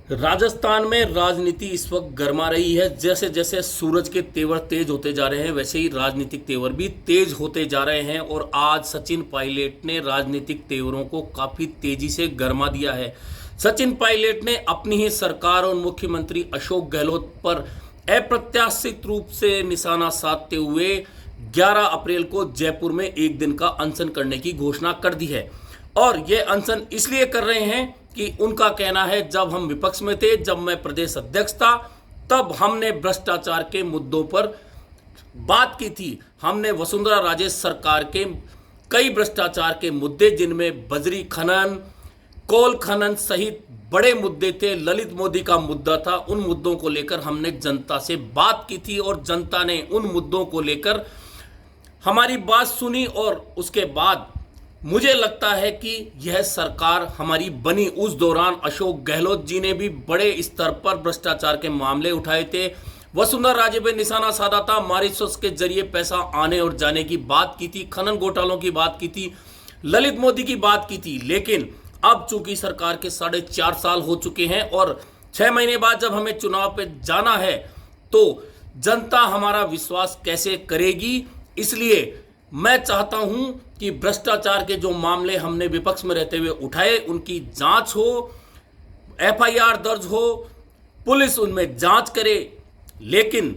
राजस्थान में राजनीति इस वक्त गर्मा रही है। जैसे जैसे सूरज के तेवर तेज होते जा रहे हैं, वैसे ही राजनीतिक तेवर भी तेज होते जा रहे हैं। और आज सचिन पायलट ने राजनीतिक तेवरों को काफी तेजी से गर्मा दिया है। सचिन पायलट ने अपनी ही सरकार और मुख्यमंत्री अशोक गहलोत पर अप्रत्याशित रूप से निशाना साधते हुए 11 अप्रैल को जयपुर में एक दिन का अनशन करने की घोषणा कर दी है। और ये अनशन इसलिए कर रहे हैं कि उनका कहना है, जब हम विपक्ष में थे, जब मैं प्रदेश अध्यक्ष था, तब हमने भ्रष्टाचार के मुद्दों पर बात की थी। हमने वसुंधरा राजे सरकार के कई भ्रष्टाचार के मुद्दे, जिनमें बजरी खनन, कोल खनन सहित बड़े मुद्दे थे, ललित मोदी का मुद्दा था, उन मुद्दों को लेकर हमने जनता से बात की थी और जनता ने उन मुद्दों को लेकर हमारी बात सुनी। और उसके बाद मुझे लगता है कि यह सरकार हमारी बनी। उस दौरान अशोक गहलोत जी ने भी बड़े स्तर पर भ्रष्टाचार के मामले उठाए थे, वसुंधरा राजे पे निशाना साधा था, मॉरिशस के जरिए पैसा आने और जाने की बात की थी, खनन घोटालों की बात की थी, ललित मोदी की बात की थी। लेकिन अब चूंकि सरकार के 4.5 साल हो चुके हैं और 6 महीने बाद जब हमें चुनाव पे जाना है, तो जनता हमारा विश्वास कैसे करेगी। इसलिए मैं चाहता हूं कि भ्रष्टाचार के जो मामले हमने विपक्ष में रहते हुए उठाए, उनकी जांच हो, एफआईआर दर्ज हो, पुलिस उनमें जांच करे। लेकिन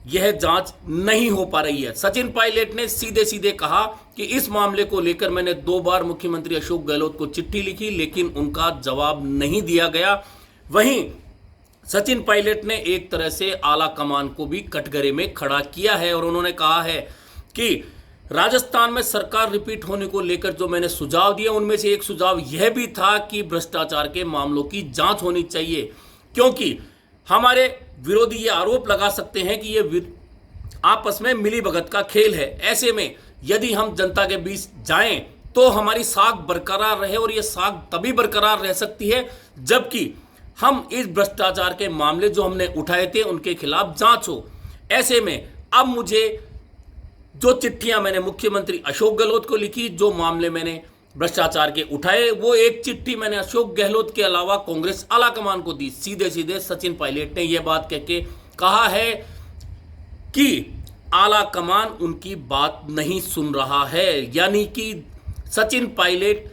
यह जांच नहीं हो पा रही है। सचिन पायलट ने सीधे सीधे कहा कि इस मामले को लेकर मैंने 2 बार मुख्यमंत्री अशोक गहलोत को चिट्ठी लिखी, लेकिन उनका जवाब नहीं दिया गया। वहीं सचिन पायलट ने एक तरह से आला कमान को भी कटघरे में खड़ा किया है और उन्होंने कहा है कि राजस्थान में सरकार रिपीट होने को लेकर जो मैंने सुझाव दिए, उनमें से एक सुझाव यह भी था कि भ्रष्टाचार के मामलों की जांच होनी चाहिए, क्योंकि हमारे विरोधी ये आरोप लगा सकते हैं कि ये आपस में मिलीभगत का खेल है। ऐसे में यदि हम जनता के बीच जाएं तो हमारी साख बरकरार रहे, और ये साख तभी बरकरार रह सकती है जबकि हम इस भ्रष्टाचार के मामले जो हमने उठाए थे उनके खिलाफ जांच हो। ऐसे में अब मुझे जो चिट्ठियां मैंने मुख्यमंत्री अशोक गहलोत को लिखी, जो मामले मैंने भ्रष्टाचार के उठाए, वो एक चिट्ठी मैंने अशोक गहलोत के अलावा कांग्रेस आलाकमान को दी। सीधे सीधे सचिन पायलट ने यह बात कह के कहा है कि आलाकमान उनकी बात नहीं सुन रहा है। यानी कि सचिन पायलट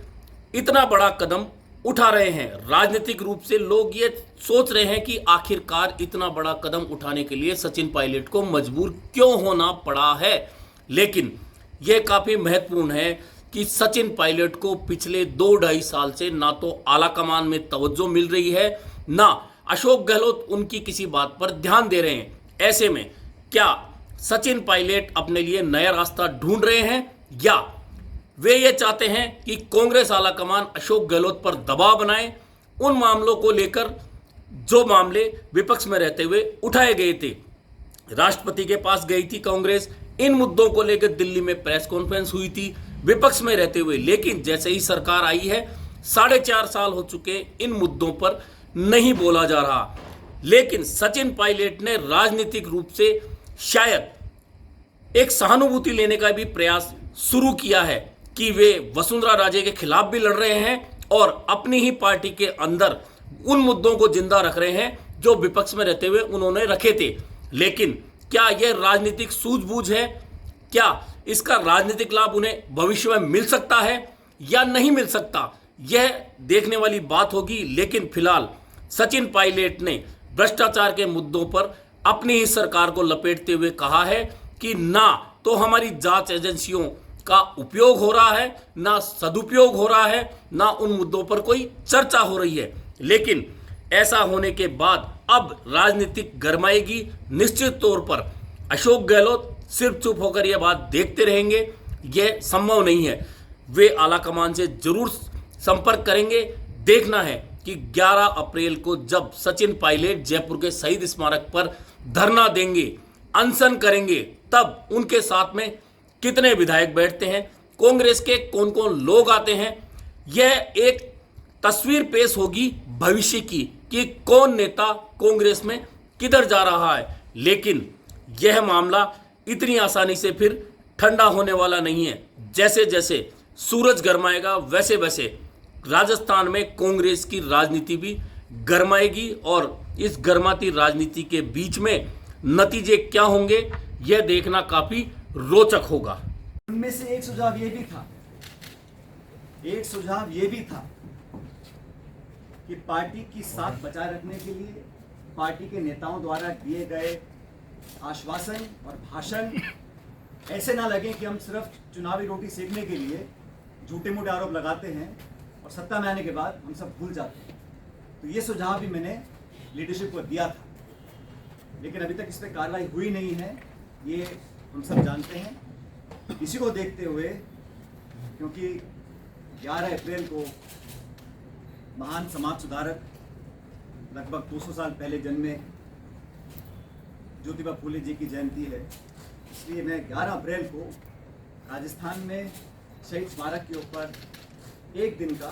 इतना बड़ा कदम उठा रहे हैं। राजनीतिक रूप से लोग ये सोच रहे हैं कि आखिरकार इतना बड़ा कदम उठाने के लिए सचिन पायलट को मजबूर क्यों होना पड़ा है। लेकिन यह काफी महत्वपूर्ण है कि सचिन पायलट को पिछले 2-2.5 साल से ना तो आलाकमान में तवज्जो मिल रही है, ना अशोक गहलोत उनकी किसी बात पर ध्यान दे रहे हैं। ऐसे में क्या सचिन पायलट अपने लिए नया रास्ता ढूंढ रहे हैं, या वे ये चाहते हैं कि कांग्रेस आलाकमान अशोक गहलोत पर दबाव बनाए उन मामलों को लेकर जो मामले विपक्ष में रहते हुए उठाए गए थे। राष्ट्रपति के पास गई थी कांग्रेस, इन मुद्दों को लेकर दिल्ली में प्रेस कॉन्फ्रेंस हुई थी विपक्ष में रहते हुए। लेकिन जैसे ही सरकार आई है, 4.5 साल हो चुके, इन मुद्दों पर नहीं बोला जा रहा। लेकिन सचिन पायलट ने राजनीतिक रूप से शायद एक सहानुभूति लेने का भी प्रयास शुरू किया है कि वे वसुंधरा राजे के खिलाफ भी लड़ रहे हैं और अपनी ही पार्टी के अंदर उन मुद्दों को जिंदा रख रहे हैं जो विपक्ष में रहते हुए उन्होंने रखे थे। लेकिन क्या यह राजनीतिक सूझबूझ है? क्या इसका राजनीतिक लाभ उन्हें भविष्य में मिल सकता है या नहीं मिल सकता, यह देखने वाली बात होगी। लेकिन फिलहाल सचिन पायलट ने भ्रष्टाचार के मुद्दों पर अपनी ही सरकार को लपेटते हुए कहा है कि ना तो हमारी जांच एजेंसियों का उपयोग हो रहा है, ना सदुपयोग हो रहा है, ना उन मुद्दों पर कोई चर्चा हो रही है। लेकिन ऐसा होने के बाद अब राजनीतिक गरमाएगी। निश्चित तौर पर अशोक गहलोत सिर्फ चुप होकर यह बात देखते रहेंगे, यह संभव नहीं है। वे आलाकमान से जरूर संपर्क करेंगे। देखना है कि 11 अप्रैल को जब सचिन पायलट जयपुर के शहीद स्मारक पर धरना देंगे, अनशन करेंगे, तब उनके साथ में कितने विधायक बैठते हैं, कांग्रेस के कौन कौन लोग आते हैं। यह एक तस्वीर पेश होगी भविष्य की कि कौन नेता कांग्रेस में किधर जा रहा है। लेकिन यह मामला इतनी आसानी से फिर ठंडा होने वाला नहीं है। जैसे जैसे सूरज गरमाएगा वैसे वैसे राजस्थान में कांग्रेस की राजनीति भी गरमाएगी और इस गरमाती राजनीति के बीच में नतीजे क्या होंगे यह देखना काफी रोचक होगा। उनमें से एक सुझाव ये भी था कि पार्टी की साख बचाए रखने के लिए पार्टी के नेताओं द्वारा दिए गए आश्वासन और भाषण ऐसे ना लगे कि हम सिर्फ चुनावी रोटी सेकने के लिए झूठे मूठे आरोप लगाते हैं और सत्ता में आने के बाद हम सब भूल जाते हैं। तो ये सुझाव भी मैंने लीडरशिप को दिया था, लेकिन अभी तक इस पर कार्रवाई हुई नहीं है, ये हम सब जानते हैं। इसी को देखते हुए, क्योंकि 11 अप्रैल को महान समाज सुधारक लगभग 200 साल पहले जन्मे ज्योतिबा फूले जी की जयंती है, इसलिए मैं 11 अप्रैल को राजस्थान में शहीद स्मारक के ऊपर एक दिन का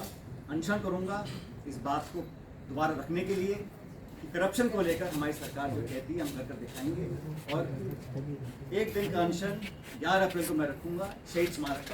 अनशन करूंगा, इस बात को दोबारा रखने के लिए कि करप्शन को लेकर हमारी सरकार जो कहती है हम करके दिखाएंगे। और एक दिन का अनशन 11 अप्रैल को मैं रखूंगा शहीद स्मारक पर।